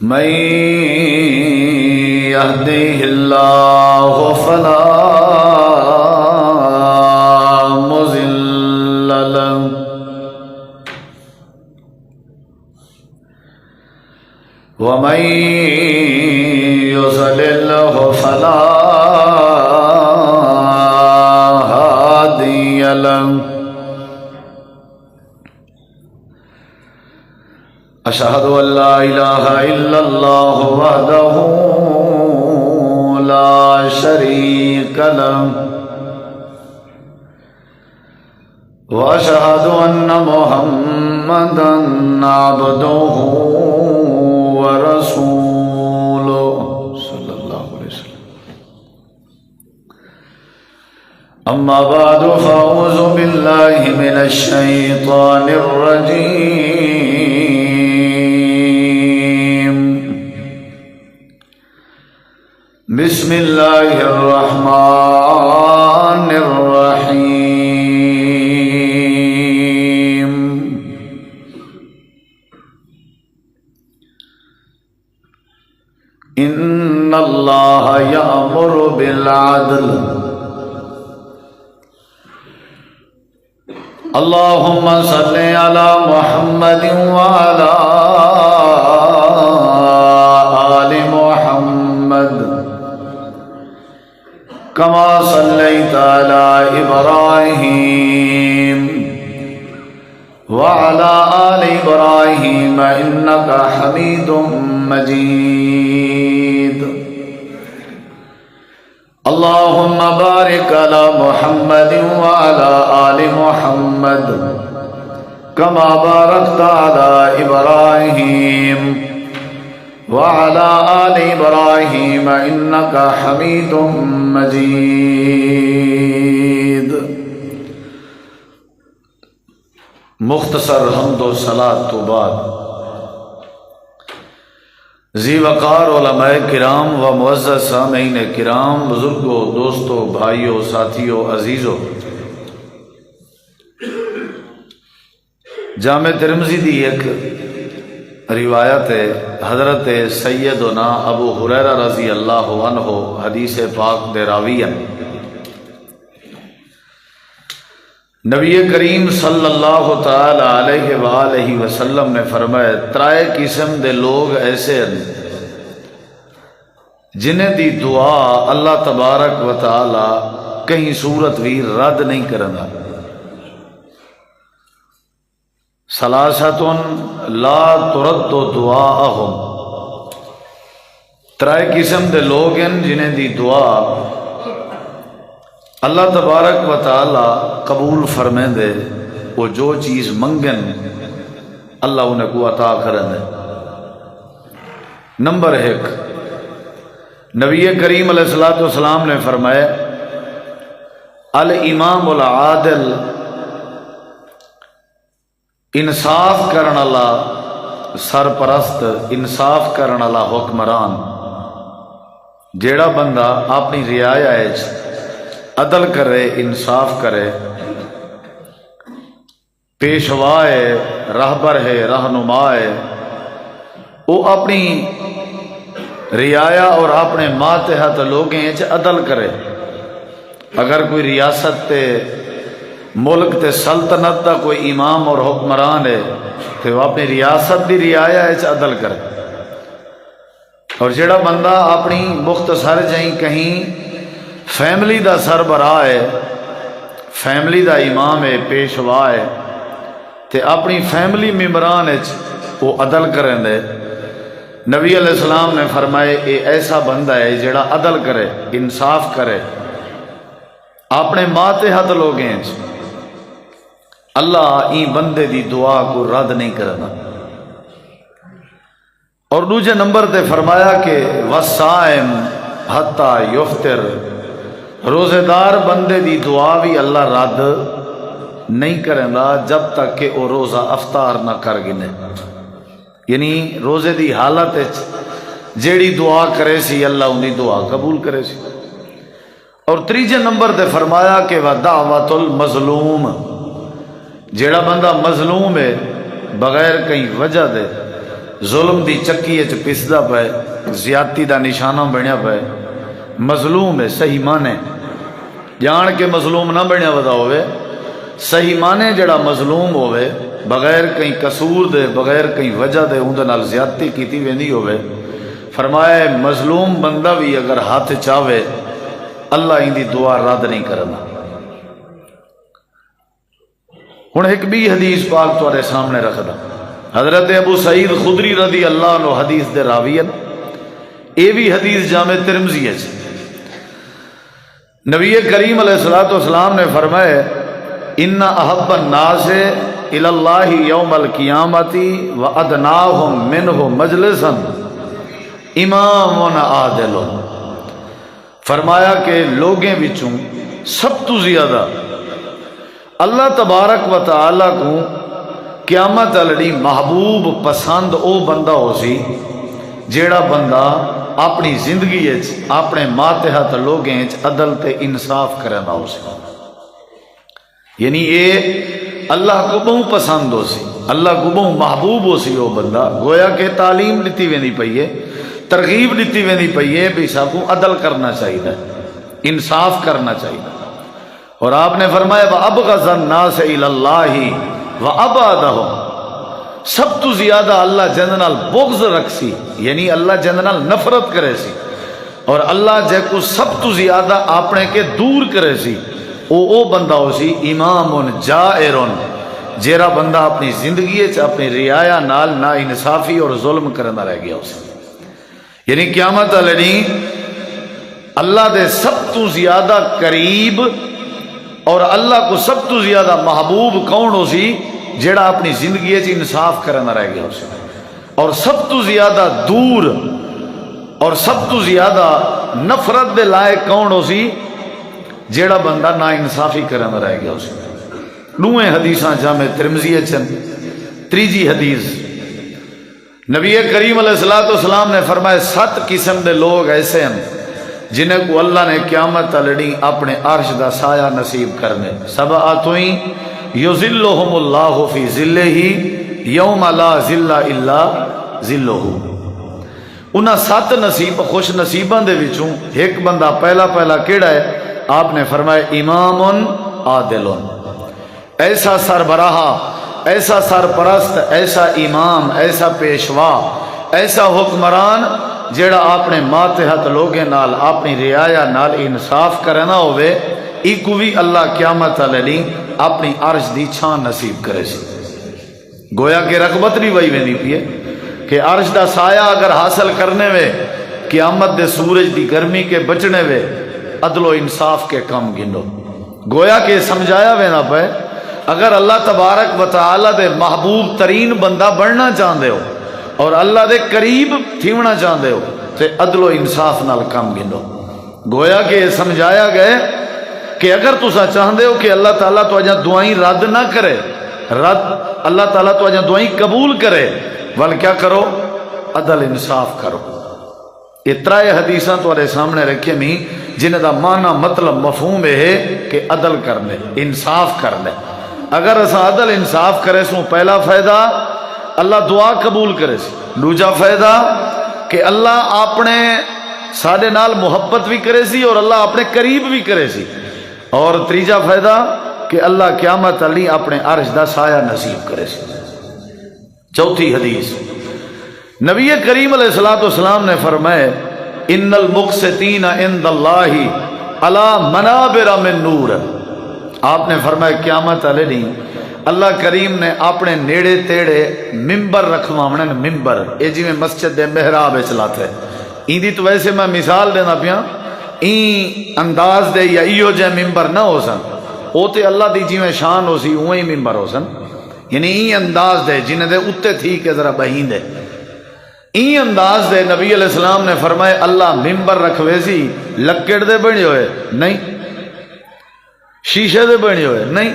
من يهده الله فلا مضل له ومن يضلل فلا هادي له أشهد أن لا إله إلا الله وحده لا شريك له وأشهد أن محمدا عبده ورسوله صلى الله عليه وسلم. أما بعد فأعوذ بالله من الشيطان الرجيم. بسم الله الرحمن الرحيم. إن الله يأمر بالعدل. اللهم صل على محمد وعلى آل محمد كما صليت على إبراهيم وعلى آل إبراهيم إنك حميد مجيد. اللهم بارك على محمد وعلى آل محمد كما باركت على إبراهيم وعلى آل إبراهيم إنك حميد مجيد. مختصر حمد و صلاۃ تو بعد ذی وقار علماء کرام و معزز سامعین کرام، بزرگوں، دوستوں، بھائیوں، ساتھیوں، عزیزوں، جامع ترمذی دی ایک روایت ہے حضرت سیدنا ابو ہریرہ رضی اللہ عنہ حدیث پاک دے راوی ہیں. نبی کریم صلی اللہ تعالی علیہ وآلہ وسلم نے فرمایا ترائے قسم دے لوگ ایسے ہیں جنہیں دی دعا اللہ تبارک و تعالی کہیں صورت بھی رد نہیں کرنا. ثلاثۃ لا ترد دعاءہم، ترائے قسم دے لوگ ہیں جنہیں دی دعا اللہ تبارک و تعالی قبول فرمیں دے، وہ جو چیز منگن اللہ انہیں کو عطا کریں دے. نمبر 1، نبی کریم علیہ السلام نے فرمایا الامام العادل، انصاف کرن والا سرپرست، انصاف کرن والا حکمران، جیڑا بندہ اپنی رعایا وچ عدل کرے، انصاف کرے، پیشوا ہے، راہبر ہے، رہنما ہے، وہ اپنی رعایا اور اپنے ماتحت لوگیں وچ عدل کرے. اگر کوئی ریاست تے ملک تے سلطنت دا کوئی امام اور حکمران ہے تو وہ اپنی ریاست دی رعایا وچ عدل کرے. اور جڑا بندہ اپنی مختصر جائیں کہیں فیملی دا سربراہ ہے، فیملی دا امام ہے، پیشوا ہے، تے اپنی فیملی ممبران وچ وہ عدل کریں دے. نبی علیہ السلام نے فرمائے اے ایسا بندہ ہے جڑا عدل کرے، انصاف کرے اپنے ماتحت لوگیں وچ، اللہ این بندے دی دعا کو رد نہیں کرنا. اور دوسرے نمبر تے فرمایا کہ وصائم حتی یفطر، روزے دار بندے دی دعا بھی اللہ رد نہیں کریں گا جب تک کہ وہ روزہ افطار نہ کر گنے. یعنی روزے دی حالت جیڑی دعا کرے سی اللہ ان دی دعا قبول کرے سی. اور تیجے نمبر تے فرمایا کہ دعوت المظلوم، جیڑا بندہ مظلوم ہے بغیر کہیں وجہ دے ظلم دی چکی پسدا پے، زیادتی دا نشانہ بنیا پے، مظلوم ہے صحیح مانے جان کے مظلوم نہ بنیا ودا ہوئے، صحیح مانے جڑا مظلوم ہوئے بغیر کہیں قصور دے بغیر کہیں وجہ دے اون دے نال زیادتی کیتی ویندی ہوئے، فرمایا مظلوم بندہ بھی اگر ہاتھ چاہے اللہ ان دی دعا رد نہیں کرنا۔ ہن ایک بھی حدیث پاک تواڈے سامنے رکھدا، حضرت ابو سعید خدری رضی اللہ عنہ حدیث دے راوی ہیں، اے بھی حدیث جامع ترمذی ہے۔ نبی کریم علیہ الصلوۃ والسلام نے فرمایا ان احب الناس الی اللہ یوم القیامۃ وادناہم منہ مجلسا امام عادل، فرمایا کہ لوگیں وچوں سب تو زیادہ اللہ تبارک و تعالی کو قیامت والے محبوب پسند او بندہ ہو سی جیڑا بندہ اپنی زندگی اپنے ماتحت لوگیں عدل تے انصاف کرنا ہو سی، یعنی اے اللہ کو بہت پسند ہو سی، اللہ کو بہت محبوب ہو سی وہ بندہ، گویا کہ تعلیم دیتی ویندی پئی ہے، ترغیب دیتی ویندی پئی ہے بھی سب کو عدل کرنا چاہیے، انصاف کرنا چاہیے۔ اور آپ نے فرمایا وَأَبْغَضَ النَّاسِ إِلَى اللَّهِ وَأَبْعَدَهُمْ، سب تو زیادہ اللہ جنرل بغض رکھ سی، یعنی اللہ جنرل نفرت کرے سی، اور اللہ جے کو سب تو زیادہ اپنے کے دور کرے سی او بندہ ہو سی امام جائر، جیرا بندہ اپنی زندگی اپنی رعایا نال نا انصافی اور ظلم کرنا رہ گیا ہو سی، یعنی قیامت والے دن اللہ دے سب تو زیادہ قریب اور اللہ کو سب تو زیادہ محبوب کون ہو سی جیڑا اپنی زندگی انصاف کرنا رہ گیا ہو سی، اور سب تو زیادہ دور اور سب تو زیادہ نفرت دے لائق کون ہو سی جیڑا بندہ نا انصافی کرنا رہ گیا ہو سی۔ دوئیں حدیثاں جامع ترمذی چن، تریجی حدیث نبی کریم علیہ الصلوۃ والسلام نے فرمایا 7 قسم دے لوگ ایسے ہیں جنہیں کو اللہ نے قیامت والے اپنے عرش دا سایہ نصیب کرنے، سبعۃ یظلھم اللہ فی ظلہ یوم لا ظل الا ظلہ، انہاں 7 نصیب خوش نصیباں دے وچوں ایک بندہ پہلا کیڑا ہے؟ آپ نے فرمایا امام عادل، ایسا سربراہ، ایسا سرپرست، ایسا امام، ایسا پیشوا، ایسا حکمران جیڑا اپنے ماتحت لوگیں نال اپنی رعایا نال انصاف کرنا ہوئے، ایکو بھی اللہ قیامت والے اپنی عرش دی چھان نصیب کرے سی۔ گویا کہ رغبت نہیں وہی ویندی پئی ہے کہ عرش دا سایہ اگر حاصل کرنے وے، قیامت دے سورج دی گرمی کے بچنے وے، عدل و انصاف کے کم گنو۔ گویا کہ سمجھایا وے نہ پے اگر اللہ تبارک و تعالی دے محبوب ترین بندہ بننا چاہتے ہو اور اللہ دے قریب تھیونا چاہتے ہو تے عدل و انصاف نال کم گنو۔ گویا کہ سمجھایا گئے کہ اگر تسا چاہتے ہو کہ اللہ تعالیٰ تو اجاں دعائیں رد نہ کرے، اللہ تعالیٰ تو اجاں دعائیں قبول کرے، ول کیا کرو؟ عدل انصاف کرو۔ یہ 3 حدیثاں تمہارے سامنے رکھے میں جنہیں دا معنی مطلب مفہوم ہے کہ عدل کرنے، انصاف کرنے۔ اگر اسا عدل انصاف کرے سو پہلا فائدہ اللہ دعا قبول کرے سی، دوجا فائدہ کہ اللہ اپنے ساڈے نال محبت بھی کرے سی اور اللہ اپنے قریب بھی کرے سی، اور تیجا فائدہ کہ اللہ قیامت علی اپنے عرش دا سایہ نصیب کرے سی۔ چوتھی حدیث نبی کریم علیہ الصلوۃ والسلام نے فرمایا ان المقسطین عند اللہ علی منابر من نور، آپ نے فرمایا قیامت والے دن اللہ کریم نے اپنے نیڑے تیڑے ممبر رکھواونے، ممبر یہ جی میں مسجد دے محراب چلاتے این دی تو ویسے میں مثال دینا پیا، این انداز دے یا ایو جے ممبر نہ ہو سن، او تے اللہ دی جی میں شان ہو سی اوہی ممبر ہو سن، یعنی این انداز دے جنہیں دے اتے تھی کہ ذرا بہین دے، این انداز دے نبی علیہ السلام نے فرمائے اللہ ممبر رکھوے سی لکڑ دے بنے ہوئے نہیں، شیشے دے بنے ہوئے نہیں،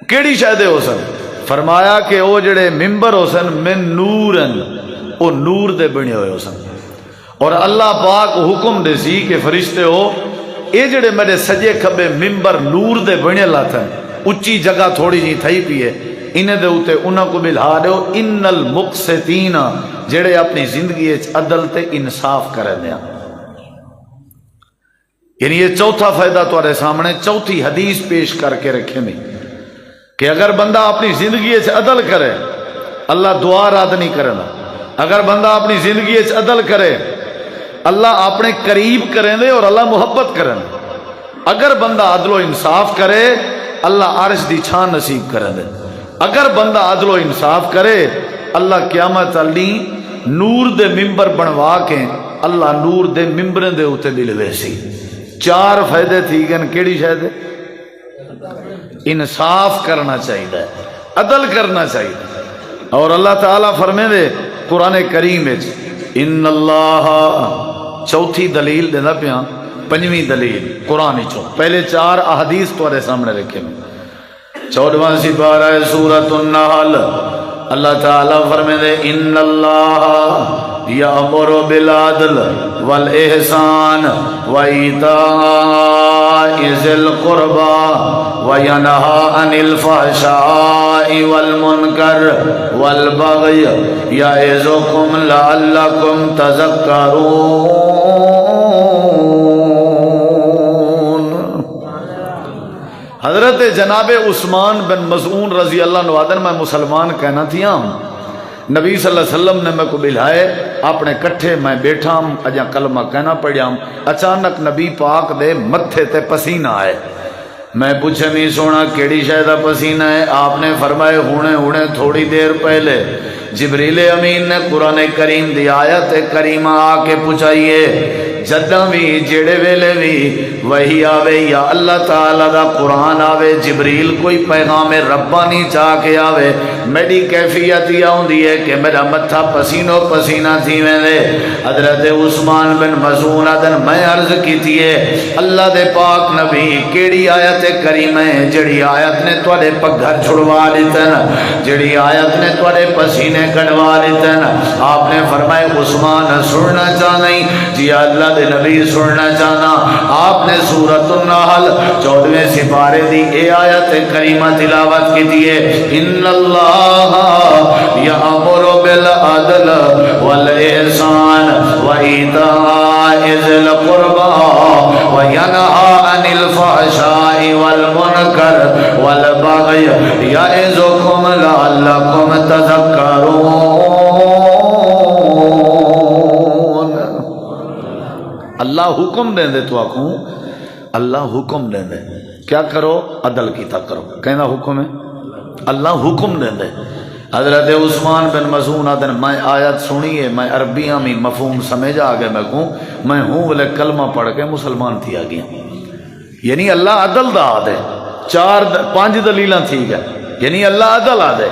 کیڑی شاید ہو سن؟ فرمایا کہ وہ جڑے ممبر ہو سن من نورن، وہ نور دے بنے ہوئے ہو سن، اور اللہ پاک حکم دے سی کہ فرشتے ہو اے جڑے میرے سجے کھبے ممبر نور دے بنے لاتن، اچھی جگہ تھوڑی جی تھئی پیے، انہیں دے اوتے انہاں کو بلھا دیو ان المقسطین جڑے اپنی زندگی عدل تے انصاف کریں دیا. یعنی یہ چوتھا فائدہ تمہارے سامنے چوتھی حدیث پیش کر کے رکھے میں کہ اگر بندہ اپنی زندگی عدل کرے اللہ دعا رد نہیں کرنا. اگر بندہ اپنی زندگی عدل کرے اللہ اپنے قریب کریں دے اور اللہ محبت کریں. اگر بندہ عدل و انصاف کرے اللہ عرش دی چھان نصیب کریں دے. اگر بندہ عدل و انصاف کرے اللہ قیامت علی نور دے ممبر بنوا کے اللہ نور دے ممبر دے اوتے بلوے سی. 4 فائدے تھی گن کیڑی شاید انصاف کرنا چاہیے عدل کرنا چاہیے. اور اللہ تعالیٰ فرمے دے قرآن کریم ان اللہ چوتھی دلیل دینا پیا 5ویں دلیل قرآن چوں پہلے 4 احادیث تمہارے سامنے رکھے میں 14واں سپارہ ہے سورۃ النحل. اللہ تعالیٰ فرمے دے ان اللہ یأمر بالعدل والاحسان وایتاء ذی القربى وینہی عن الفحشاء والمنکر والبغی یعظکم لعلکم تذکرون. حضرت جناب عثمان بن مظعون رضی اللہ عنہ میں مسلمان کہنا تھیا نبی صلی اللہ علیہ وسلم نے میں کو بلائے اپنے کٹھے میں بیٹھا اجا کلمہ کہنا پڑیا. اچانک نبی پاک دے متھے تے پسینہ آئے. میں پوچھے نہیں سونا کیڑی شاید پسینہ ہے. آپ نے فرمائے ہونے تھوڑی دیر پہلے جبریل امین نے قرآن کریم دی آیت کریمہ آ کے پوچھائیے جداں بھی جڑے ویلے بھی وہی آوے یا اللہ تعالیٰ دا قرآن آوے جبریل کوئی پیغام ربانی چاہ کے آوے میری کیفیت یہ ہوندی ہے کہ میرا متھا پسینو پسینہ تھی ویندے. حضرت عثمان بن مظعون دن میں عرض کیتی ہے اللہ دے پاک نبی کیڑی آیت کریمہ ہے جڑی آیت نے تواڈے پگھر چھڑوا لیتن جڑی آیت نے تواڈے پسینے کڑوا لیتن. آپ نے فرمائے عثمان سننا چاہنا جی اللہ دے نبی سننا چاہنا. آپ نے سورۃ النحل 14ویں سپارے دی اے آیت کریمہ تلاوت کی دیئے ان اللہ یأمر بالعدل والاحسان وایتاء ذی القربى وینہی عن الفحشاء والمنکر والبغی یعظکم لعلکم تذکرون. اللہ حکم دیں دے تو آکھوں اللہ حکم دیں دے کیا کرو عدل کیتا کرو کہنا حکم ہے اللہ حکم دیں دے. حضرت عثمان بن مظعون آدن میں آیت سنیے میں عربیاں میں مفہوم سمجھا آگے میں کہوں میں ہوں بلے کلمہ پڑھ کے مسلمان تھی آگیا. یعنی اللہ عدل دا آدھے 4-5 دلیلہ تھی گئے یعنی اللہ عدل آدھے.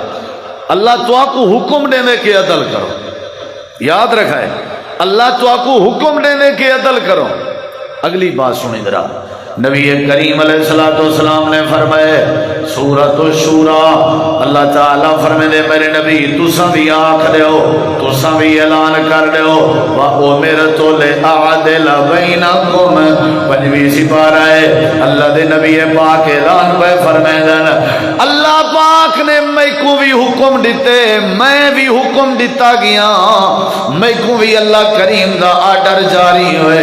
اللہ تو آکو حکم دیں دے کہ عدل کرو. یاد رکھائے اللہ تو آکو حکم دینے کے عدل کرو. اگلی بات سنیں ذرا نبی کریم علیہ السلام نے فرمائے سورۃ الشورى اللہ تعالیٰ فرمائے دے میرے نبی تساں بھی آکھ دے ہو تساں بھی اعلان کر دے ہو وَأُمِرْتُ لِأَعْدِلَ بَيْنَكُمْ 5ویں سپارہ ہے اللہ دے نبی پاک اعلان پہ فرمائے دن اللہ پاک نے میں کو بھی حکم دیتے میں بھی حکم دیتا گیا میں کو بھی اللہ کریم دا آرڈر جاری ہوئے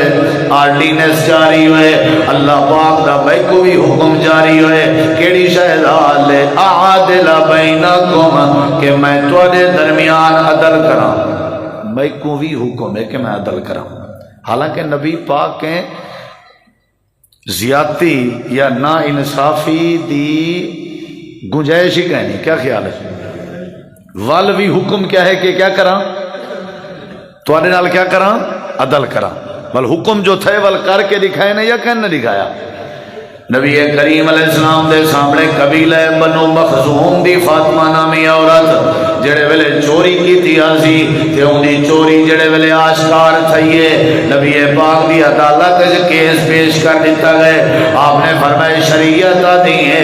آرڈینس جاری ہوئے اللہ پاک دا میں کو بھی حکم جاری ہوئے کیڑی شہدہ لے اعادل بینکم کہ میں تواڈے درمیان عدل کراں. میں کو بھی حکم ہے کہ میں عدل کراں. حالانکہ نبی پاک کے زیادتی یا نا انصافی دی گنجائش ہی کہنی کیا خیال ہے والوی حکم کیا ہے کہ کیا کراں تواڈے نال کیا کراں عدل کراں. بل حکم جو تھے ول کر کے دکھائے نے یا کہنے دکھایا. نبی کریم علیہ السلام دے سامنے قبیلہ بنو مخزوم دی فاطمہ نامی عورت جڑے ویلے چوری کی تھی آسی تے ان دی چوری جڑے ویلے آشکار تھئیے نبی پاک دی عدالت جو کیس پیش کر دیتا گئے. آپ نے فرمائے شریعت دیئے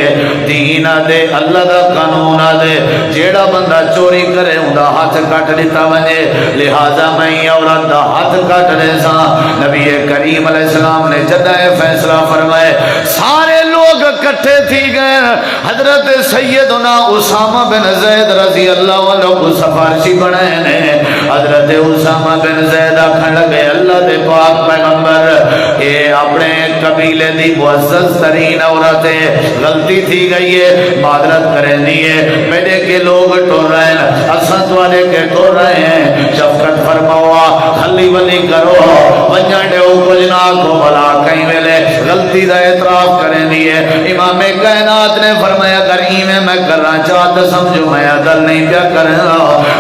دین دے اللہ دا قانون دے جیڑا بندہ چوری کرے ان دا ہاتھ کٹ دیتا بنے لہذا میں عورت دا ہاتھ کٹ دے سا. نبی کریم علیہ السلام نے جدہ فیصلہ فرمائے سارے لوگ لوگ کٹھے تھی گئے. حضرت سیدنا اسامہ بن زید رضی اللہ عنہ کو سفارشی بنائے نے. حضرت اسامہ بن زید آکھن لگے اللہ دے پاک پیغمبر اے اپنے قبیلے دی معزز ترین عورت ہے, غلطی تھی گئی ہے, معذرت کرنی ہے, میرے کے لوگ ٹور رہے ہیں, اسد والے کے ٹور رہے ہیں, شفقت فرماؤ خلی ولی کرو ونجن ڈیو کجنا کو بلا کہیں ویلے غلطی دا اعتراف کرنی ہے. امام کائنات نے فرمایا اگر ایویں میں کرنا چاہتا سمجھو میں عدل نہیں پیا کرنا.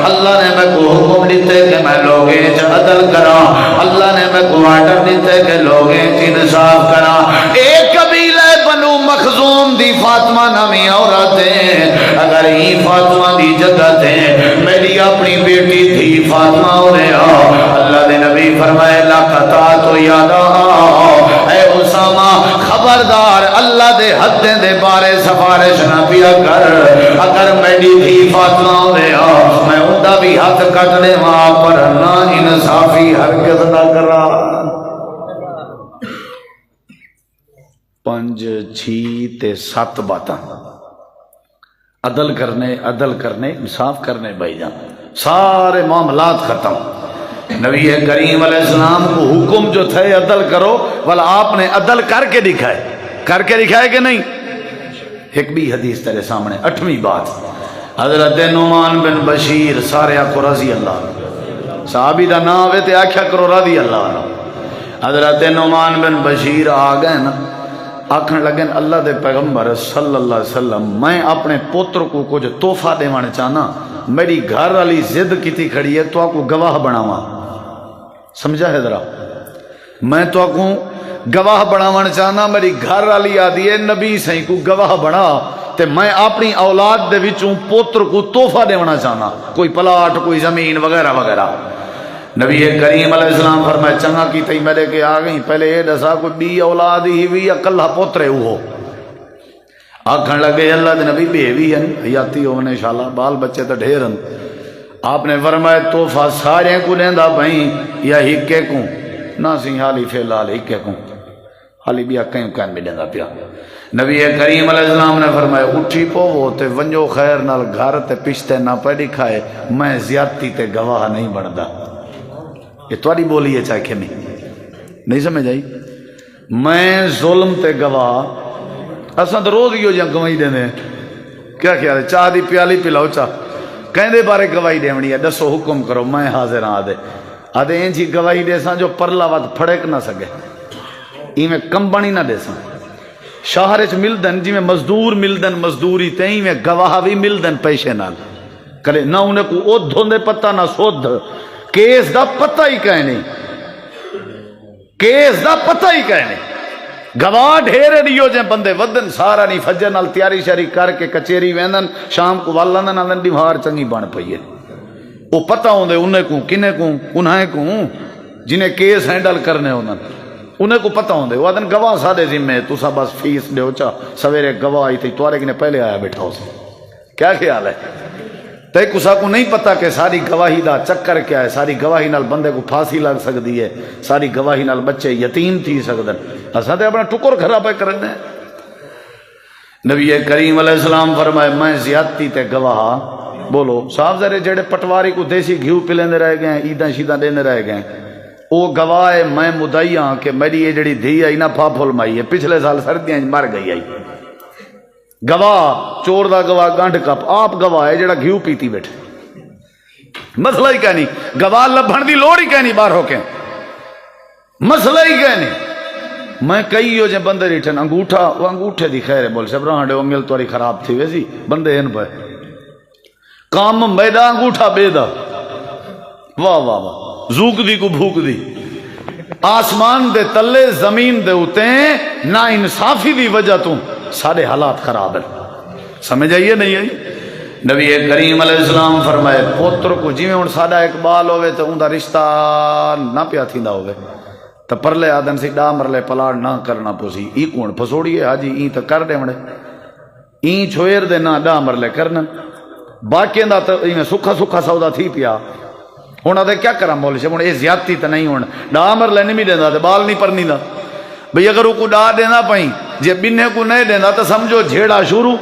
اللہ نے میں کو حکم دیتے کہ میں لوگیں عدل کرا, اللہ نے میں کو آرڈر دیتے کہ لوگیں انصاف کرا. ایک قبیلہ بنو مخزوم دی فاطمہ نامی عورت ہے, اگر ہی فاطمہ دی جگہ تھے میری اپنی بیٹی تھی فاطمہ ہونے اللہ دے نبی فرمائے لاقتا تو یادا اے اسامہ خبردار اللہ دے حد دے بارے سفارش نہ پیا کر. اگر میری تھی فاطمہ ہونے میں اندہ بھی ہاتھ کٹنے وہاں پر نہ انصافی ہرگز نہ کرا. 5 6 تے 7 باتاں عدل کرنے انصاف کرنے بھائی جان, سارے معاملات ختم. نبی کریم علیہ السلام کو حکم جو تھے عدل کرو, والا آپ نے عدل کر کے دکھائے کہ نہیں. ایک بھی حدیث تیرے سامنے. 8ویں بات حضرت نعمان بن بشیر, سارے آکھو رضی اللہ عنہ, صحابی دا نام ہے تے آکھیا کرو رضی اللہ عنہ. حضرت نعمان بن بشیر آ گئے نا, آکھن لگن اللہ دے پیغمبر صلی اللہ علیہ وسلم میں اپنے پوتر کو کچھ تحفہ دیوانا چاہنا, میری گھر والی ضد کیتی کھڑی ہے تو آپ کو گواہ بناواں. سمجھا ہے ذرا, میں تو آپ کو گواہ بناوانا چاہنا, میری گھر والی آدھی ہے نبی سہی کو گواہ بنا تے میں اپنی اولاد دے وچوں پوتر کو تحفہ دیوانا چاہنا, کوئی پلاٹ کوئی زمین وغیرہ وغیرہ. نبی کریم علیہ السلام فرمائے چنگا کی تھی میرے کے آ گئی, پہلے یہ دسا کوئی بی اولاد ہی ہوئی یا کلہ پوترے ہو. آکھن لگے اللہ دے نبی بیوی ہیں حیاتی ہونے انشاءاللہ, بال بچے تو ڈھیر ہیں. آپ نے فرمایا تحفہ سارے کو لیندا بھئی یا ہکے کو نہ سی حالی فی الحال ہکے کو, حالی بھی کہیں کہیں بھی لیندا پیا. نبی کریم علیہ السلام نے فرمایا اٹھی پوو تے ونجو خیر نال گھر تے پشتے نہ پیڑی کھائے, میں زیادتی تے گواہ نہیں بندا. یہ تھوڑی بولی ہے چاہے کہ نہیں سمجھ آئی. میں ظلم تے گواہ اساں تو روز ہی ہو جائیں گواہی دے دیں, کیا خیال ہے چاہ دی پیالی پلاؤ چاہ کہیں دے بارے گواہی دیونی ہے, دسو حکم کرو میں حاضر ہاں. آدھے این جی گواہی دے ساں جو پرلا وقت پھڑک نہ سکے, ایویں کمبنی نہ دے ساں. شہر چ ملدن جی میں مزدور ملدن مزدوری تے ایویں گواہ بھی ملدن پیسے نال کلے نہ انہیں کو او دھوندے پتہ نہ سودھ, کیس دا پتہ ہی کہیں نہیں, کیس دا پتہ ہی کہیں نہیں. گواہ ڈھیرے دیو جائیں بندے ودن سارا نہیں فجر نال تیاری شاری کر کے کچیری ویندن شام کو والن نال دیوار چنگی بن پئی ہے. وہ پتہ ہوندے انہیں کو کنے کو انہیں کو جنہیں کیس ہینڈل کرنے انہیں کو پتہ ہوندے. وہ آدن گواہ سادے ذمے تو سا بس فیس دیو چا سویرے گواہ آئی تھی توارے کنے پہلے آیا بیٹھا ہو سے. کیا خیال ہے تے کسا کو نہیں پتا کہ ساری گواہی دا چکر کیا ہے. ساری گواہی نال بندے کو پھانسی لگ سکتی ہے, ساری گواہی نال بچے یتیم تھی سکدن. اساں تے اپنا ٹکر خراب کرنے. نبی کریم علیہ السلام فرمائے میں زیادتی تے گواہ بولو صاحب ذرے جڑے پٹواری کو دیسی گھیو پلیندے رہ گئے, عیداں شیداں دیندے رہ گئے, او گواہ ہے میں مدعی ہاں کہ میری یہ جڑی دھی آئی نا پھاپھول مائی ہے پچھلے سال سردیاں مر گئی آئی. گواہ چور دا گواہ گانڈ کپ آپ گواہ ہے جڑا گھیو پیتی بیٹھے. مسئلہ ہی کہنی گواہ لبھن دی لوڑ ہی کہنی باہر ہو کے, مسئلہ ہی کہنی. میں کئی ہو جائیں بندے ریٹھن انگوٹھا وہ انگوٹھے دی خیر ہے بول سب رہاں ڈے انگل تواری خراب تھی ویسی بندے ہیں پہ کام میدا انگوٹھا بے دا واہ واہ واہ زوک دی کو بھوک دی. آسمان دے تلے زمین دے اتے نا انصافی دی وجہ تو سارے حالات خراب ہیں. سمجھ آئیے نہیں آئی. نبی کریم علیہ السلام فرمائے پوتر کو جی میں ان سادہ اقبال ہوئے تو ان دا رشتہ نہ پیا تھیندا ہوئے تو پرلے آدن سی ڈا مرلے پلاڑ نہ کرنا پوسی. ای کون پھسوڑی ہے حاجی این تو کر دے مڑے این چھویر دے نہ ڈا مرلے کرنا باقی دا تو این سکھا سکھا سودا تھی پیا. ہونا دے کیا کرا مول سے یہ زیادتی تو نہیں ہونا ڈا مرلے نہیں بھی دینا تے بال نہیں پرنی دا بھئی اگر وہ کو ڈا دینا پائیں جے بنے کو نہیں دینا تو سمجھو جھیڑا شروع.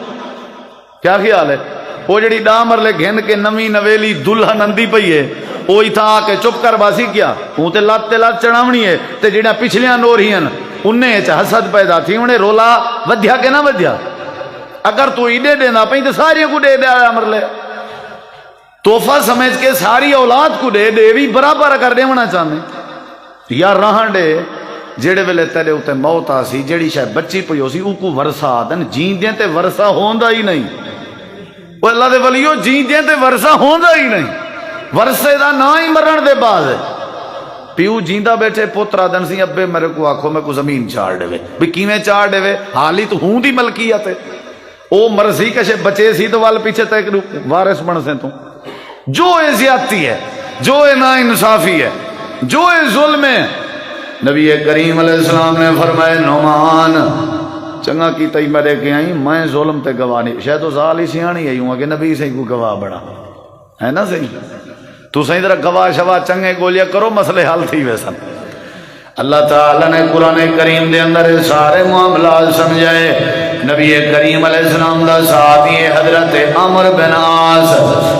کیا خیال ہے؟ وہ جڑی ڈا مرلے گھن کے نوی نویلی دلہن اندھی پئی ہے وہی تھا آ کے چپ کر باسی کیا ہوں تے لات چڑھاونی ہے تے جڑا پچھلیاں نور ہی ہیں انہیں حسد پیدا تھی انہیں رولا ودھیا کہ نہ ودھیا. اگر تو ایڈے دینا پئی تو ساری کو دے دیا مرلے تحفہ سمجھ کے ساری اولاد کو دے دے بھی برابر اگر دیونا چاہتے یا رہن دے جڑے ویلے تیرے اتنے موت آ سی جڑی شاید بچی پئی ہو سی او کو ورثہ آدن جیندیں تے ورثہ ہوندا ہی نہیں. وہ اللہ دے ولیو جیندیں تے ورثہ ہوندا ہی نہیں. ورثے دا نہ ہی مرن دے بعد پیو جیندا بیٹھے پوترا دن سی ابے میرے کو آکھو میں کو زمین چاڑ دے بھی کیویں چاڑ دے حالی تو ہوں دی ملکیت ہے او مرضی کشے بچے سی تو وال پیچھے تے وارث بن سے تو جو اے زیادتی ہے جو اے نا انصافی ہے جو اے ظلم ہے. نبی کریم علیہ السلام نے فرمائے نعمان چنگا کی تئی مرے کے آئی میں ظلم تے گواہ نہیں شاید تو زال ہی سیانی آئی ہوں کہ نبی سے کو گواہ بڑا ہے نا صحیح تو صحیح طرح گواہ شواہ چنگے گولیا کرو مسئلے حل تھی ویسن. اللہ تعالیٰ نے قرآن کریم دے اندر سارے معاملات سمجھائے. نبی کریم علیہ السلام دا صحابی حضرت عمر بن عاص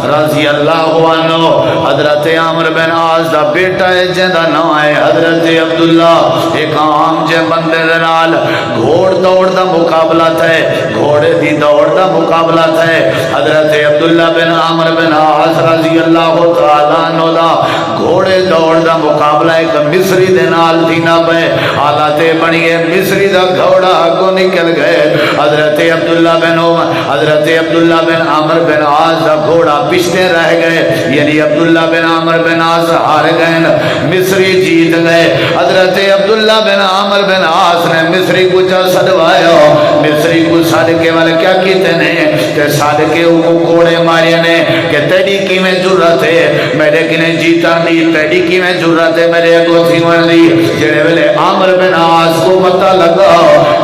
رضی اللہ عنہ حضرت عمر بن عاص دا بیٹا ہے جہاں نام ہے حضرت عبداللہ. ایک عام جے بندے دے نال گھوڑ دوڑ دا مقابلہ تھے گھوڑے دی دوڑ دا مقابلہ تھے. حضرت عبداللہ بن عمر بن عاص رضی اللہ تعالیٰ عنہ دا گھوڑے دوڑ دا مقابلہ ایک مصری دے نال تھی نہ پہ حالات بنیے مصری دا گھوڑا کو نکل گئے. حضرت عبداللہ بن عمر بن عاص دا گھوڑا پچھتے رہ گئے یعنی عبداللہ بن عمر بن عاص ہار گئے مصری جیت گئے. حضرت عبداللہ بن عمر بن عاص نے مصری کو چا سدوایا مصری کو سد کے والے کیا کیتے نے کہ سد کے وہ گھوڑے مارے نے کہ تیری کی میں ضرورت ہے میرے کنے جیتا نہیں تیری کی میں ضرورت ہے میرے کو تھیون دی. جڑے ویلے عمر بن عاص کو پتہ لگا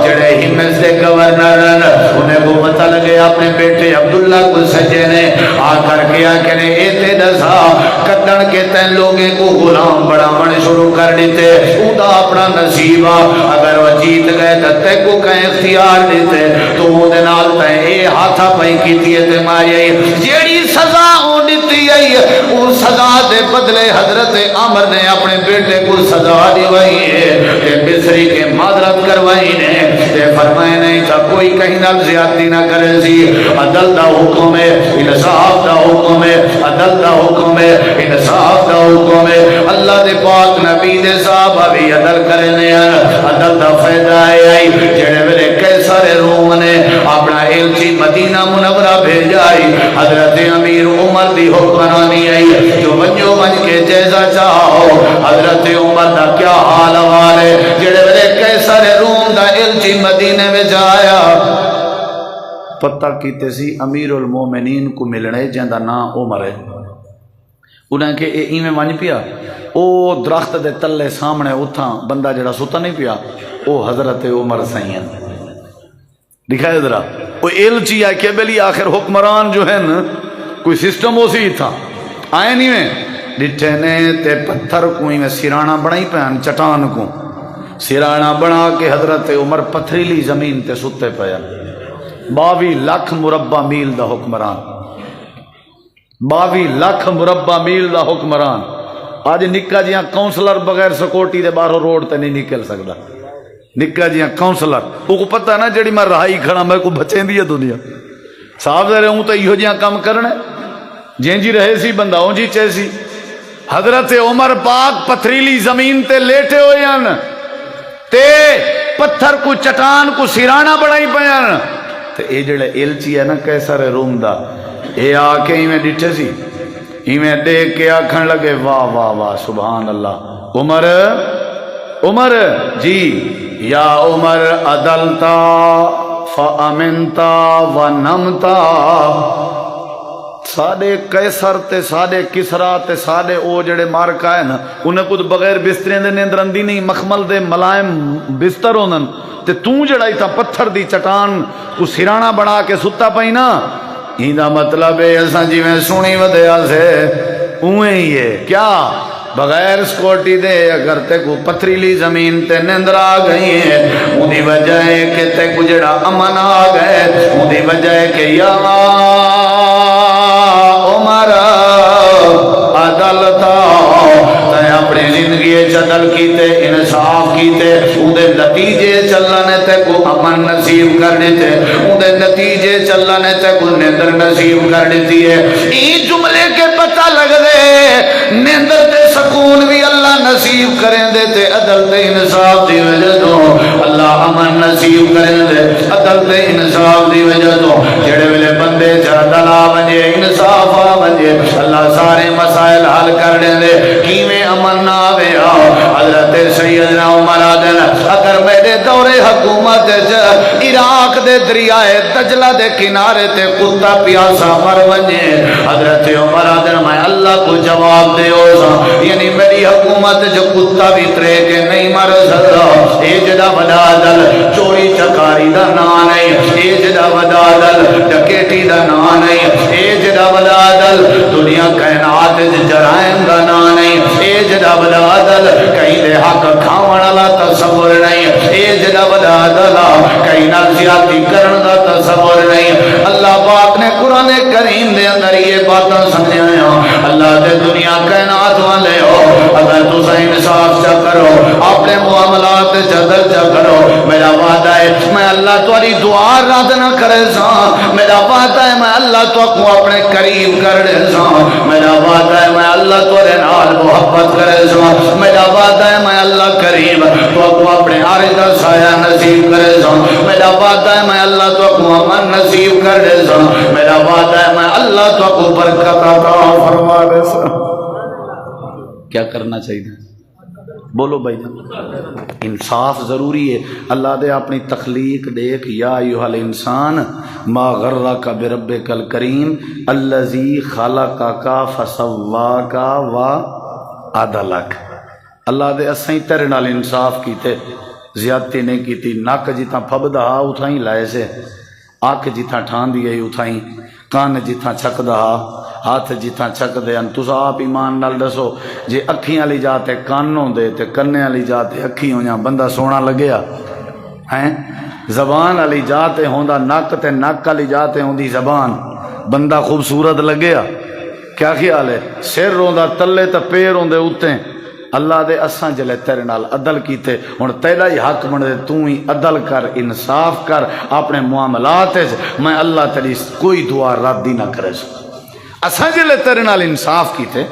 جڑے ہمت سے گورنر انہیں کو پتہ لگے اپنے بیٹے عبداللہ کو سجے نے آ کر کیا کہ نے ایتے دسا کدن کے تین لوگیں کو غلام بڑا من شروع کر دیتے ادا اپنا نصیبہ اگر وہ جیت گئے تو تے کو کہیں اختیار دیتے تو وہ دنال تے اے ہاتھا پہیں کیتی ہے تے ماری جیڑی سزا ہوں دیتی ہے وہ سزا دے بدلے حضرت عمر نے اپنے بیٹے کو سزا دیوائی ہے تے مصری کے معذرت کروائی نے تے فرمائے نہیں تھا کوئی کہیں نہ زیادتی نہ کرے سی عدل دا حکم ہے انصاف دا حکم ہے عدل دا حکم ہے انصاف دا حکم ہے. اللہ دے پاک نبی دے صحابہ بھی عدل کرنے عدل دا فائدہ ہے. جڑے ویلے قیصر روم نے اپنا ایلچی مدینہ منورہ بھیجائی حضرت امیر عمر دی حکمرانی آئی جو ونجو ونج کے جیسا چاہو حضرت عمر دا کیا حال والے جڑے ویلے قیصر روم دا ایلچی مدینہ میں جایا پتہ کیتے سی امیر المومنین کو ملنے جہاں دا نام عمر ہے. انہیں کہ ایویں ونج پیا او درخت دے تلے سامنے اتھاں بندہ جڑا ستا نہیں پیا او حضرت عمر سائیں دکھائے ذرا وہ ایلچی آئے کہ بلی آخر حکمران جو ہے نا کوئی سسٹم ہو سی تھا آئے نہیں میں ڈٹھے نے تے پتھر کوئی میں سیرانہ بڑھائی پہن چٹان کو سیرانہ بنا کے حضرت عمر پتھریلی زمین تے ستے پیا 22 لاکھ مربع میل دا حکمران 22 لاکھ مربع میل دا حکمران. آج نکا جیاں کونسلر بغیر سکوٹی دے باہر روڈ تے نہیں نکل سکتا نکا جیاں کونسلر وہ کو پتہ نا جڑی میں رہائی کھڑا میں کو بچیں دی ہے دنیا صاحب دے رہے ہوں تو یہ جیاں کام کرنے جیں جی رہے سی بندہ ہوں جی چیسی. حضرت عمر پاک پتھریلی زمین تے لیٹے ہوئے ہیں تے پتھر کو چٹان کو سیرانہ بڑھائی پیان تے اے جڑے ایلچی ہے نا قیصر روم دا اے آ کے ہی میں ڈٹھے سی ہی میں دیکھ کے آکھن لگے واہ واہ واہ سبحان اللہ عمر عمر جی یا عمر عدلتا فامنتا ونمتا. ساڑے قیصر تے ساڑے کسرا تے ساڑے او جڑے مارکا ہے نا انہیں کچھ بغیر بسترین دے نیندرندی نہیں مخمل دے ملائم بستر ہونن تے توں جڑائی تا پتھر دی چٹان کو سیرانہ بنا کے ستا پئی نا ہی دا مطلب ہے ایسا جی میں سنی ودیا سے اوہیں ہی ہے کیا بغیر سکوٹی دے اگر تے کو پتھریلی زمین تے نیندر آ گئی ہے اندی وجہ ہے کہ تے کو جڑا امن آ گئے اندی وجہ ہے کہ یا عمر عدالتا تے اپنی زندگی عدل کیتے انصاف کیتے اندے نتیجے چلنے تے کو امن نصیب کر دیتے اندے نتیجے چلنے تے کو نیندر نصیب کر دیتی ہے این جملے کے پتہ لگ دے نیندر تے سکون بھی اللہ نصیب کریں دے تے عدل تے انصاف دی وجہ تو اللہ امن نصیب کریں دے عدل تے انصاف دی وجہ تو جڑے ویلے بندے عدل آ ونجے انصاف آ ونجے اللہ سارے مسائل حل کر دیں دے کیویں امن نہ آوے حضرت سیدنا عمر آدن اگر میرے دور حکومت عراق دے دریائے دجلہ دے کنارے تے کتا پیاسا مر ونجے حضرت عمر آدن میں اللہ کو جواب دے یعنی میری حکومت جو کتا بھی ترے کے نہیں مر سکتا اے جڑا وڈا عدل چوری چکاری دا نا نہیں اے جڑا وڈا عدل ڈکیٹی دا نا نہیں اے جڑا وڈا عدل دنیا کائنات جرائم دا نا نہیں اے جڑا وڈا عدل کہیں دے حق کھاون والا تصور نہیں اے جڑا وڈا عدل کہیں نال زیادتی کرن دا تصور نہیں اللہ پاک نے قرآن کریم دے اندر یہ باتاں سمجھایا اللہ دے دنیا کائنات والے ہو اگر تسا انصاف چا کرو اپنے معاملات جدل چا کرو میرا وعدہ ہے میں اللہ تاری دعا رد نہ کرے سا میرا وعدہ ہے میں اللہ تو کو اپنے قریب کر دے سا میرا وعدہ ہے میں اللہ تورے نال محبت کرے سا میرا وعدہ ہے میں اللہ کریم تو کو اپنے عارض کا سایہ نصیب کرے سا میرا وعدہ ہے میں اللہ تو کو امن نصیب کر دے سا میرا وعدہ ہے میں اللہ تو کو برکت عطا فرما دے سا کیا کرنا چاہیے بولو بھائی انصاف ضروری ہے اللہ دے اپنی تخلیق دیکھ یا ایھا الانسان ما غرک بربک الکریم الذی خلقک فسواک وعدلک اللہ دے اسیں تیرے نال انصاف کیتے زیادتی نہیں کیتی نک جتھاں پھبدا اتھاں ہی لائے سے آنکھ جتھاں ٹھان دی گئی اتھاں ہی کان جتھاں چھکدا ہاتھ جتھاں چھک دے تسا آپ ایمان نال دسو جے اکھیاں لی جاتے کان ہوندے تے کنے والی جاتے اکھی ہویاں بندہ سونا لگیا ہیں زبان والی جاتے ہوندا نک تے نک والی جاتے ہوندی زبان بندہ خوبصورت لگیا کیا خیال ہے سر ہوندا تلے تے پیر ہوندے اوتے اللہ دے اساں جلے تیرے نال عدل کیتے ہن تیرا ہی حق بندے تو ہی عدل کر انصاف کر اپنے معاملات میں اللہ تیری کوئی دعا رد ہی نہ کرے سو اساں جلے تیرے نال انصاف کیتے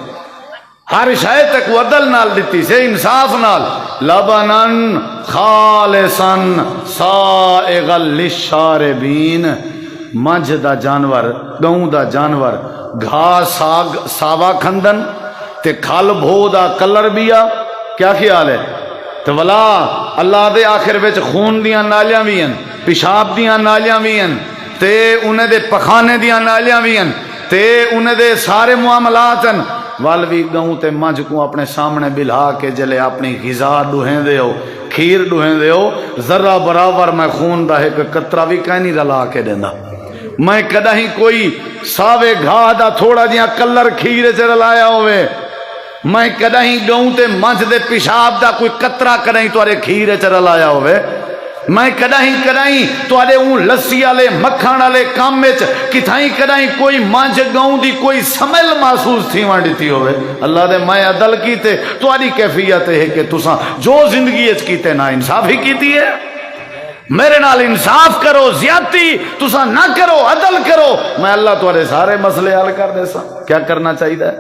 ہر شے تک عدل نال دتی سے انصاف نال لبنن خالصن سائغا للشاربین مجھ دا جانور گاؤں دا جانور گھاس ساوا کھندن تے کھل بھو دا کلر بیا کیا خیال ہے تو ولا اللہ دے آخر وچ خون دیاں نالیاں بھی ہیں پیشاب دیاں نالیاں بھی ہیں تے انہیں دے پخانے دیاں نالیاں بھی ہیں تے انہیں دے سارے معاملات ہیں والوی گاؤں تے مجھ کو اپنے سامنے بلھا کے جلے اپنی غذا ڈوہیں دے ہو کھیر ڈوہیں دے ہو ذرہ برابر میں خون دا ایک قطرہ بھی کہیں نہیں رلا کے دینا میں کدہیں کوئی ساوے گھا دا تھوڑا جیاں کلر کھیرے سے رلایا ہوئے میں کدہیں گاؤں تے مجھ دے پیشاب دا کوئی قطرہ کدہیں توارے کھیرے سے رلایا ہوئے میں کدہیں توارے اون لسی والے مکھن والے کام وچ کتھائیں کدہیں کوئی مانج گاؤں دی کوئی سمیل محسوس تھی وہاں دیتی ہوئے اللہ دے میں عدل کیتے تواری کیفیت ہے کہ تساں جو زندگی اچ کیتے نا انصاف ہی کیتی ہے میرے نال انصاف کرو زیادتی تساں نہ کرو عدل کرو میں اللہ توارے سارے مسئلے حل کر دے سا کیا کرنا چاہیے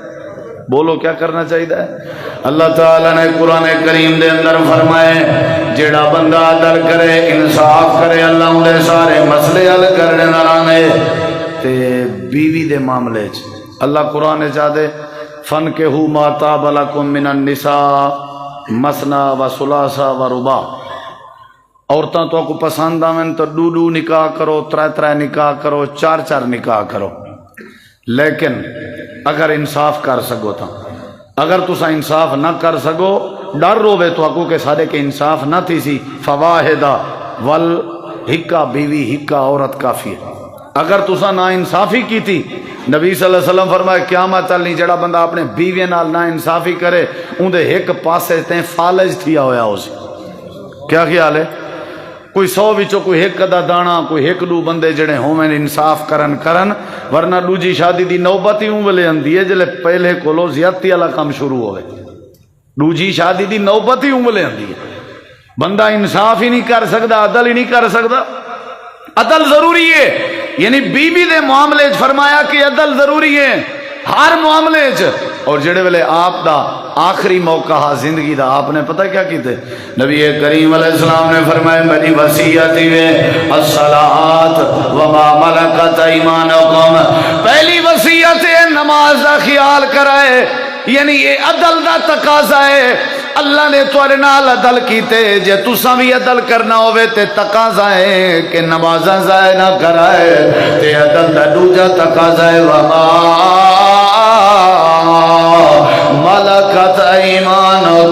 بولو کیا کرنا چاہیے اللہ تعالیٰ نے قرآن کریم دے اندر فرمائے جیڑا بندہ عدل کرے انصاف کرے اللہ انہیں سارے مسئلے حل کرنے نارانے تے بیوی دے معاملے اللہ قرآن چاہتے فن کے ہو ما طاب لکم من النساء مثنا و ثلاثا و رباع عورتاں تو کو پسند آمن تو دو نکاح کرو ترے نکاح کرو چار نکاح کرو لیکن اگر انصاف کر سکو تا اگر تسا انصاف نہ کر سکو ڈر روے تو اکو کہ سارے کے انصاف نہ تھی سی فواہدہ ول ہکا بیوی ہکا عورت کافی ہے اگر تسا نا انصافی کی تھی، نبی صلی اللہ علیہ وسلم فرمایا قیامت چلنی جڑا بندہ اپنے بیوی نال نا انصافی کرے اندے ایک پاسے تے فالج تھیا ہویا ہو سی۔ کیا خیال ہے؟ کوئی 100 وچوں کوئی ایک ادا دانا، کوئی ایک دو بندے جڑے ہوویں انصاف کرن، ورنہ دوجی شادی دی نوبت ہی ویلے آندی ہے جلے پہلے کولو زیادتی والا کام شروع ہوئے، دوجی شادی دی نوبت ہی ویلے آندی ہے۔ بندہ انصاف ہی نہیں کر سکتا، عدل ہی نہیں کر سکتا۔ عدل ضروری ہے، یعنی بی بی دے معاملے فرمایا کہ عدل ضروری ہے ہر معاملے اور جڑے ویلے آپ دا آخری موقع ہا زندگی دا، آپ نے پتہ کیا کیتے؟ نبی کریم علیہ السلام نے فرمایا میری وصیت ہے الصلاۃ وما ملکت ایمانکم، پہلی وصیت ہے نماز دا خیال کرائے، یعنی یہ عدل دا تقاضا ہے۔ اللہ نے تواڈے نال عدل کیتے، جے تساں بھی عدل کرنا ہوے تے تقاضا ہے کہ نمازاں ضائع نہ کرائے، تے عدل دا دوجا تقاضا ہے وما ملکت ایمانکم،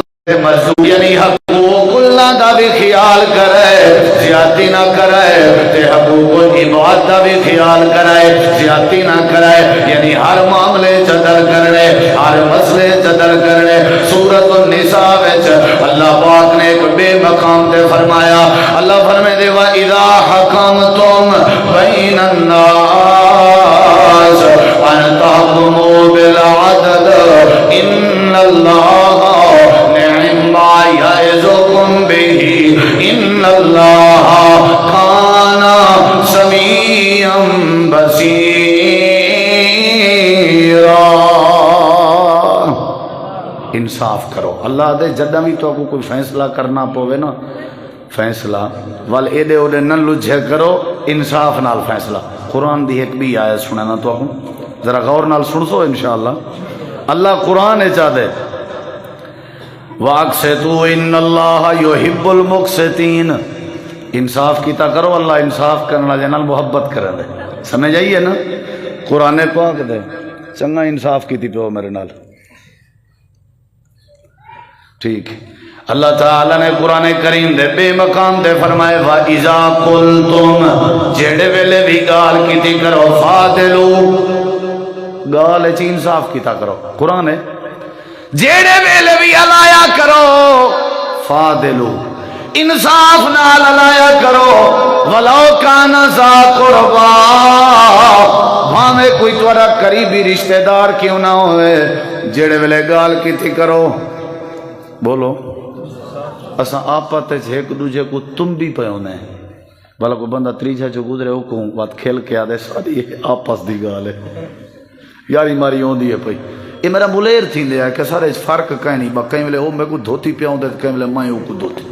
یعنی حقوق اللہ دا بھی خیال کرے، زیادتی نہ کرے، تے حقوق العباد دا بھی خیال کرے، زیادتی نہ کرے، یعنی ہر معاملے عدل کرنے، ہر مسئلے عدل کرنے۔ سورۃ النساء وچ اللہ پاک نے ایک بے مقام تے فرمایا، اللہ فرمائے دے وَإِذَا حَكَمْتُمْ بَيْنَ النَّاسِ أَن تَحْكُمُوا بِالْعَدْلِ إِنَّ اللَّهَ نِعِمَّا يَعِظُكُم بِهِ إِنَّ اللَّهَ كَانَ سَمِيعًا بَصِيرًا۔ انصاف کرو، اللہ دے جدہ بھی تو کوئی فیصلہ کرنا پوے نا، فیصلہ وال ایڈے اوڈے نہ لجھے کرو، انصاف نال فیصلہ۔ قرآن دی ایک بھی آیت سنانا تو آپ ذرا غور نال سن سو انشاءاللہ۔ اللہ قرآن چاہتے وَأَقْسِطُوا إِنَّ اللَّهَ يُحِبُّ الْمُقْسِطِينَ، انصاف کیتا کرو، اللہ انصاف کرنا جنال محبت کرے دے، سمجھ آئیے نا؟ قرآن پاک دے چنگا انصاف کیتی پیو میرے نال، ٹھیک۔ اللہ تعالیٰ نے قرآن کریم دے بے مقام دے فرمائے وَإِذَا قُلْتُمْ، جیڑے ویلے بھی گال کیتی کرو، فَعْدِلُوا، گال چی انصاف کیتا کرو، قرآن ہے، جیڑے ویلے بھی علایا کرو، فَعْدِلُوا، انصاف نال علایا کرو، وَلَوْ كَانَ ذَا قُرْبَى، بھاویں کوئی تورا قریبی رشتہ دار کیوں نہ ہوئے، جیڑے ویلے گال کیتی کرو، بولو اساں آپت ایک دوجے کو تم بھی پہ ہونے ہیں، بھلا کوئی بندہ تریجہ جو گزرے ہو کو بات کھیل کے آدھے ساری آپس دی گال ہے، یاری ماری ہوں دی ہے پئی، یہ میرا ملیر تھی دیا کہ سارے فرق کہیں نہیں، کہیں ملے ہو میں کو دھوتی پہ ہوں دے، کہیں ملے میں ہوں کو دھوتی،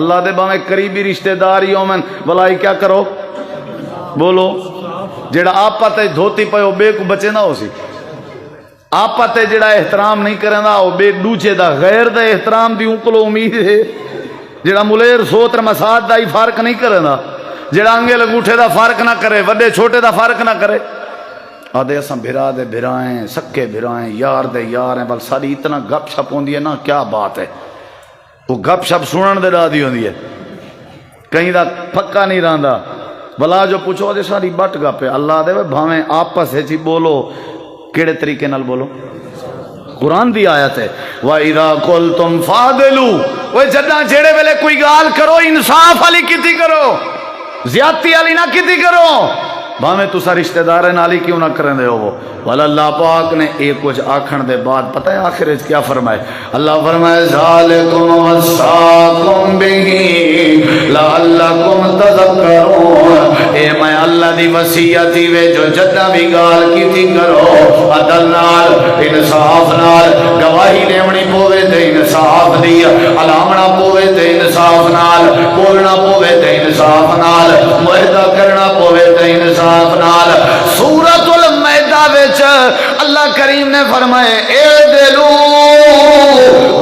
اللہ دے باہیں قریبی رشتہ داری ہوں من، بھلائی کیا کرو، بولو جیڑا آپت دھوتی پہ ہو بے کو بچے نہ ہو سی، آپت جڑا احترام نہیں کریں دا وہ بے دوچے دا غیر دا احترام دی انکلو امید ہے، جڑا ملیر سوتر مساد دا ہی فرق نہیں کریں دا، جڑا انگے لگوٹھے دا فرق نہ کرے، وڈے چھوٹے دا فرق نہ کرے، آدھے اساں بھرا دے بھرائیں، سکے بھرائیں، یار دے یار ہیں، بل ساری اتنا گپ شپ ہوندی ہے نا، کیا بات ہے، وہ گپ شپ سنن دے دادی ہوندی ہے، کہیں دا پکا نہیں رہندا، بلا جو پوچھو دے ساری بٹ گپ ہے، اللہ دے بھاویں آپس ہے چی بولو، کیڑے طریقے نال بولو، قرآن دی آیت ہے وَإِذَا قُلْتُمْ فَعْدِلُوا، وہ جدہ جیڑے ویلے کوئی گال کرو انصاف علی کیتی کرو، زیادتی علی نہ کیتی کرو، بھامیں تسا رشتہ دار نالی کیوں نہ کریں دے ہو وہ، والا اللہ پاک نے ایک کچھ آکھن دے بعد پتہ ہے آخر کیا فرمائے، اللہ فرمائے ذَالِكُمْ وَصَّاكُمْ بِهِ لَعَلَّكُمْ تَذَكَّرُونَ، اے میں اللہ دی وصیتی وے جو جدہ بھی گال کیتی کرو، عدل نال، انصاف نال، گواہی دیونی پوے تے انصاف دی، علامنا پوے تے انصاف نال، بولنا پوے تے انصاف نال، معاہدہ کرنا پوے تے انصاف نال۔ سورۃ المائدہ وچ اللہ کریم نے فرمائے اعدلوا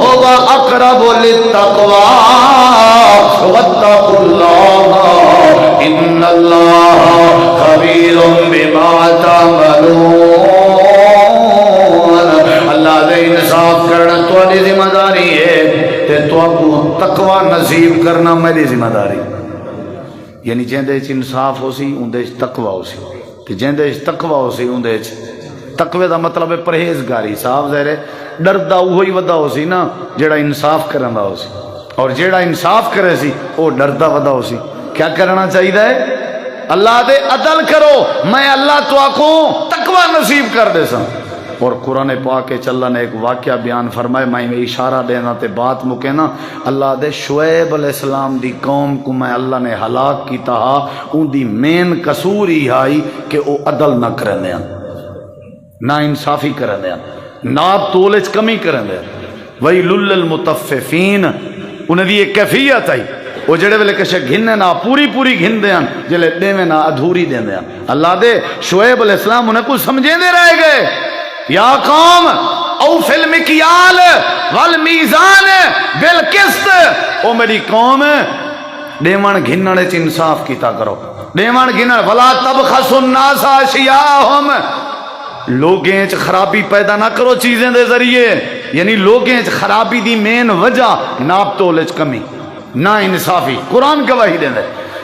هو اقرب للتقوی واتقوا اللہ ان اللہ خبیر بما تعملون، اللہ دے انصاف کرنا تواڈی ذمہ داری ہے تے تواکو تقوی نصیب کرنا میری ذمہ داری، یعنی جہاں انصاف ہو سی اندر تقوی ہو سی۔ کہ جیندے تقوی ہو سی اندے تقوی دا مطلب ہے پرہیزگاری صاحب ظاہر ہے ڈردا وہی ودا ہو سی نا جیڑا انصاف کرندا ہو سی اور جیڑا انصاف کرے سی وہ ڈردا ودا ہو سی کیا کرنا چاہیے اللہ دے عدل کرو میں اللہ تو آکوں تقوی نصیب کر دے سا اور قرآن پاک کے چلا نے ایک واقعہ بیان فرمائے میں اشارہ دینا تے بات مکے نا اللہ دے شعیب علیہ السلام دی قوم کو میں اللہ نے ہلاک کیتا ہا ان دی مین قصور ہی آئی کہ وہ عدل نہ کرن دیا نہ انصافی کرن دیا ناپ تولچ کمی کرن دیا ویل للمطففین انہیں دی ایک کیفیت آئی وہ جڑے ویلے کشے گھننے نہ پوری پوری گھن دیاں جلے دیویں نہ ادھوری دیں دیاں اللہ دے شعیب علیہ السلام انہیں کچھ سمجھیں دے رہ گئے یا قوم اوفی المکیال والمیزان بالقسط او میری قوم دیوان گھننے چ انصاف کیتا کرو دیوان گھننے ولا تبخسوا الناس اشیاءہم لوگیں چ خرابی پیدا نہ کرو چیزیں دے ذریعے یعنی لوگیں چ خرابی دی مین وجہ ناپ تولے چ کمی نہ انصافی قرآن گواہی دے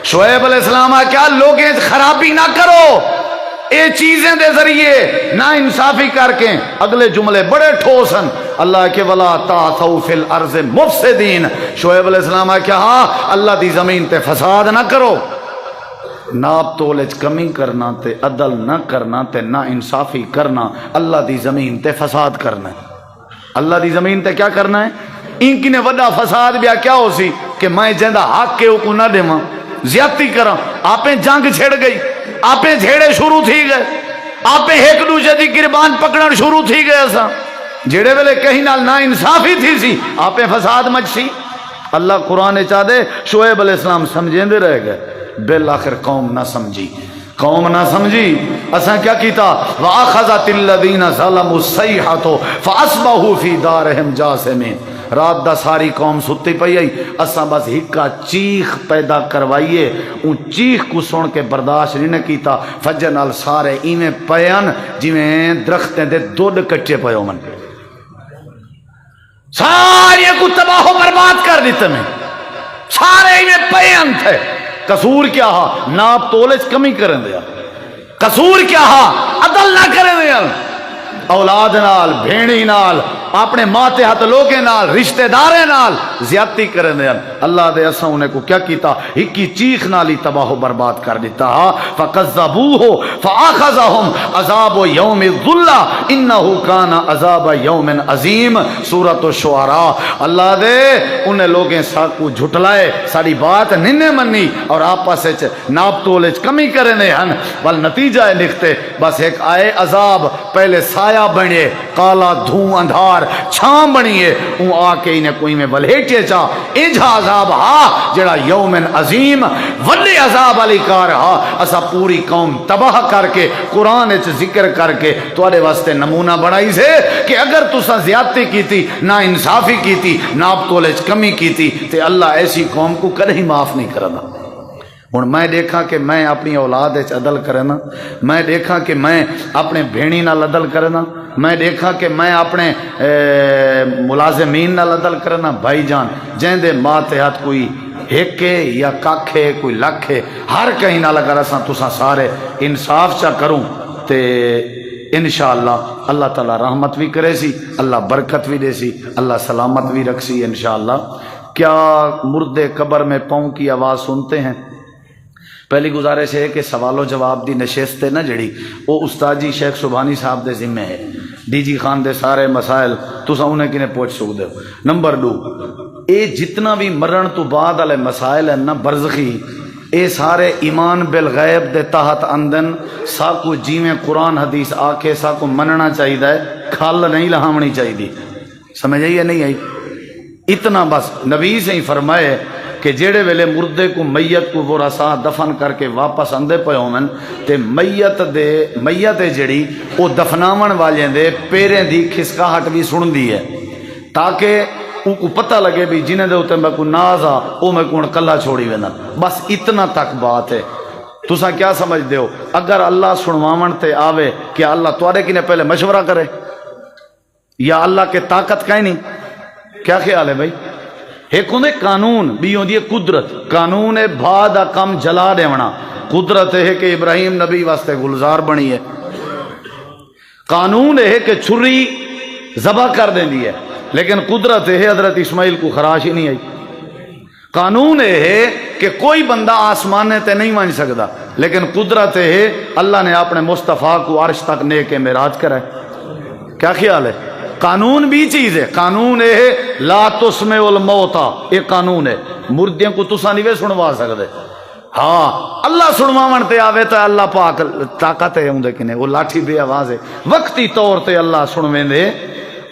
شعیب علیہ السلام کیا لوگیں خرابی نہ کرو اے چیزیں دے ذریعے نہ انصافی کر کے اگلے جملے بڑے ٹھوسن اللہ کے ولا تعثوا فی الارض مفسدین شعیب علیہ السلام کیا ہاں اللہ دی زمین تے فساد نہ کرو ناپ تولچ کمی کرنا تے عدل نہ کرنا تے نہ انصافی کرنا اللہ دی زمین تے فساد کرنا اللہ دی زمین تے کیا کرنا ہے ان کی نے وڈا فساد بیا کیا ہو سی کہ میں جندہ حق کے کو نہ دے ماں زیادتی کرا آپیں جنگ چھڑ گئی آپیں جھیڑے شروع تھی گئے آپیں ایک دوسرے دی گربان پکڑن شروع تھی گئے ایسا جڑے ویلے کہیں نال نا انصافی تھی سی آپیں فساد مچ سی اللہ قرآن چاہ دے شعیب علیہ السلام سمجھیں دے رہ گئے بالآخر قوم نہ سمجھی قوم نہ سمجھی اساں کیا کیتا واخذت الذین ظلموا الصیحۃ فاصبحوا فی دارہم جاثمین رات دا ساری قوم ستی پئی آئی اساں بس ہکا چیخ پیدا کروائیے ان چیخ کو سن کے برداشت نہیں کیتا فجر نال سارے ایویں پیان جویں درختیں دے دودھ کچے پے من سارے کو تباہ و برباد کر دیتے میں سارے ایویں پیان تھے قصور کیا ہا ناپ تولچ کمی کریں دیا قصور کیا ہا عدل نہ کریں دیا اولاد نال بھیڑی نال اپنے ماتحت لوگے نال رشتہ دارے نال زیادتی کریں دیا اللہ دے اساں انہیں کو کیا کیتا ہکی چیخ نالی تباہ و برباد کر دیتا فقذبوہ فآخذہم عذاب یوم الظلہ انہو کان عذاب یوم عظیم سورۃ الشعراء اللہ دے انہیں لوگیں ساکو جھٹلائے ساری بات ننے منی اور آپس ناپ تولچ کمی کریں ہن بل نتیجہ لکھتے بس ایک آئے عذاب پہلے سایہ بنے کالا دھوں اندھار چھام بنیے اون آ کے انہیں کوئی میں بلہیٹے چاہ انجھا عذاب ہا جڑا یوم عظیم ولی عذاب علی کار ہا اسا پوری قوم تباہ کر کے قرآن اچ ذکر کر کے توڑے واسطے نمونہ بڑھائی سے کہ اگر تسا زیادتی کی تھی نا انصافی کی تھی ناپ تولچ کمی کی تھی تے اللہ ایسی قوم کو کدھی معاف نہیں کرنا ہوں میں دیکھا کہ میں اپنی اولاد عدل کرنا میں دیکھا کہ میں اپنے بھیڑی نال عدل کرنا میں دیکھا کہ میں اپنے ملازمین نال عدل کرنا بھائی جان جن دے ماتحت کوئی ایک یا کاکھ ہے کوئی لکھ ہے ہر کہیں نال اگر اساں تساں سارے انصاف چا کروں تے انشاءاللہ اللہ تعالی رحمت بھی کرے سی اللہ برکت بھی دے سی اللہ سلامت بھی رکھ سی انشاءاللہ کیا مردے قبر میں پاؤں کی آواز سنتے ہیں پہلی گزارش ہے کہ سوال و جواب دی نشست ہے نا جڑی وہ استاد جی شیخ سبحانی صاحب دے ذمہ ہے ڈی جی خان دے سارے مسائل تسا انہیں کنے پوچھ سکتے ہو نمبر 2 اے جتنا بھی مرن تو بعد والے مسائل ہیں نا برزخی اے سارے ایمان بالغیب دے تحت اندن ساکو جیویں قرآن حدیث آکے ساکو مننا چاہیے کھال نہیں لہامنی چاہیے سمجھ آئی نہیں آئی اتنا بس نبی سے ہی فرمائے کہ جیڑے ویلے مردے کو میت کو وہ رسا دفن کر کے واپس اندے پہ ہومن تے میت جڑی وہ دفناون والے دے پیریں دی کھسکاہٹ بھی سن دی ہے تاکہ او کو پتہ لگے بھی جنہیں دے ہوتے میں کو ناز آ او میں کو کلا چھوڑی وینا بس اتنا تک بات ہے تسا کیا سمجھ دے ہو اگر اللہ سنواون تے آوے کیا اللہ توارے کی نے پہلے مشورہ کرے یا اللہ کے طاقت کہیں نہیں کیا خیال ہے بھائی ایک ہوندے قانون بھی ہوندی ہے قدرت. قانون ہے بھا دا کم جلا دیونا. قدرت ہے کہ ابراہیم نبی واسطے گلزار بنی ہے. قانون ہے کہ چھری ذبح کر دیندی ہے، لیکن قدرت ہے حضرت اسماعیل کو خراش ہی نہیں آئی. قانون ہے کہ کوئی بندہ آسمانے تے نہیں مان سکتا، لیکن قدرت ہے اللہ نے اپنے مصطفیٰ کو عرش تک لے کے معراج کرا ہے. کیا خیال ہے؟ قانون بھی چیز ہے. قانون ہے لا تسمع الموتى، یہ قانون ہے. مردیاں کو تساں نہیں سنوا سکتے. ہاں اللہ سنواون تے آوے تو اللہ پاک طاقت ہے اندے کنے، وہ لاٹھی بے آواز ہے، وقتی طور تے اللہ سنویندے.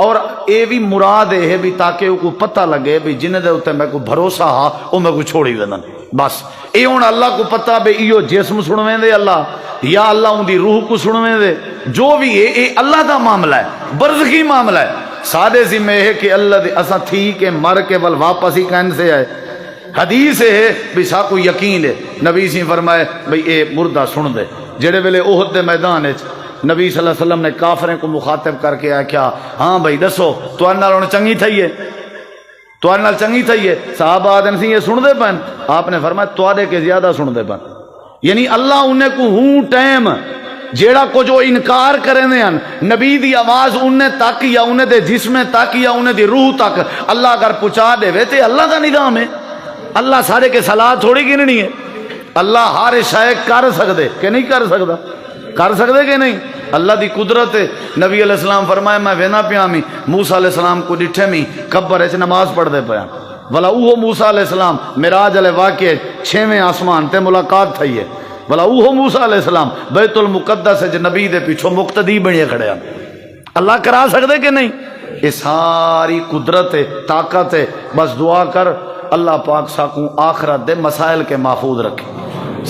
اور اے بھی مراد ہے بھی تاکہ وہ کو پتہ لگے بھی جن دے اوتے میں کو بھروسہ ہا او میں کو چھوڑی ویندن. بس اے ہن اللہ کو پتہ بے ایو جسم سنویندے اللہ یا اللہ ان دی روح کو سنویندے، جو بھی ہے اے اللہ دا معاملہ ہے، برزخی معاملہ ہے. سادے ذمہ ہے کہ اللہ دے اساں تھی کہ مر کے ول واپس ہی کہن سے آئے. حدیث ہے بھی سا کو یقین ہے. نبی سی فرمائے بھئی اے مردہ سن دے. جڑے ویلے احد دے میدان وچ نبی صلی اللہ علیہ وسلم نے کافریں کو مخاطب کر کے آیا کیا ہاں بھائی دسو تو نال ہن چنگی تھئی ہے، تو نال چنگی تھئی ہے. صحابہ آدن سی یہ سن دے پن. آپ نے فرمایا تو کے زیادہ سن دے پن. یعنی اللہ انہیں کو ہوں ٹائم جیڑا کو جو انکار کریں دے ہیں نبی دی آواز انہیں تک یا انہیں دے جسم تک یا انہیں دی روح تک اللہ اگر پہنچا دے وے تے اللہ کا نظام ہے. اللہ سارے کے صلاح تھوڑی گننی ہے. اللہ ہر شے کر سکدے کہ نہیں کر سکتا؟ کر سکدے کہ نہیں؟ اللہ دی قدرت ہے. نبی علیہ السلام فرمایا میں وینا پیا می موسیٰ علیہ السلام کو ڈٹھے می قبر وچ نماز پڑھ دے پیا بلا اوہ موسیٰ علیہ السلام معراج والے واقعے 6ویں آسمان تے ملاقات تھی ہے. بلا اوہ موسیٰ علیہ السلام بیت المقدس وچ نبی دے پیچھے مقتدی بنے کھڑے ہیں. اللہ کرا سکدے کہ نہیں؟ یہ ساری قدرت ہے، طاقت ہے. بس دعا کر اللہ پاک ساکوں آخرت دے مسائل کے محفوظ رکھے.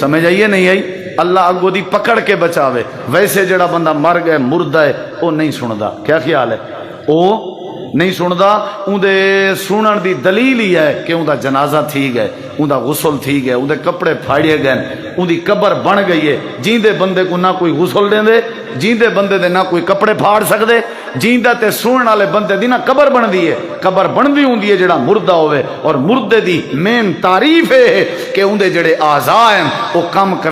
سمجھ آئیے نہیں آئی؟ اللہ اگو دی پکڑ کے بچاوے. ویسے جڑا بندہ مر گئے مردہ ہے وہ نہیں سندا. کیا خیال ہے؟ وہ نہیں سندا. اندے سنن دی دلیل ہی ہے کہ اندہ جنازہ تھی گئے، اندہ غسل تھی گئے، اندے کپڑے پھاڑیے گئے، اندی قبر بن گئی ہے. جیندے بندے کو نہ کوئی غسل دیں دے، جیندے بندے دے نہ کوئی کپڑے پھاڑ سکدے. جیندہ تے سنن والے بندے دی نہ قبر بن دی ہے. قبر بن دی ہوندی ہے جڑا مردہ ہوئے. اور مردے دی مین تعریف ہے کہ اندے جڑے اعضاء ہیں وہ کم کر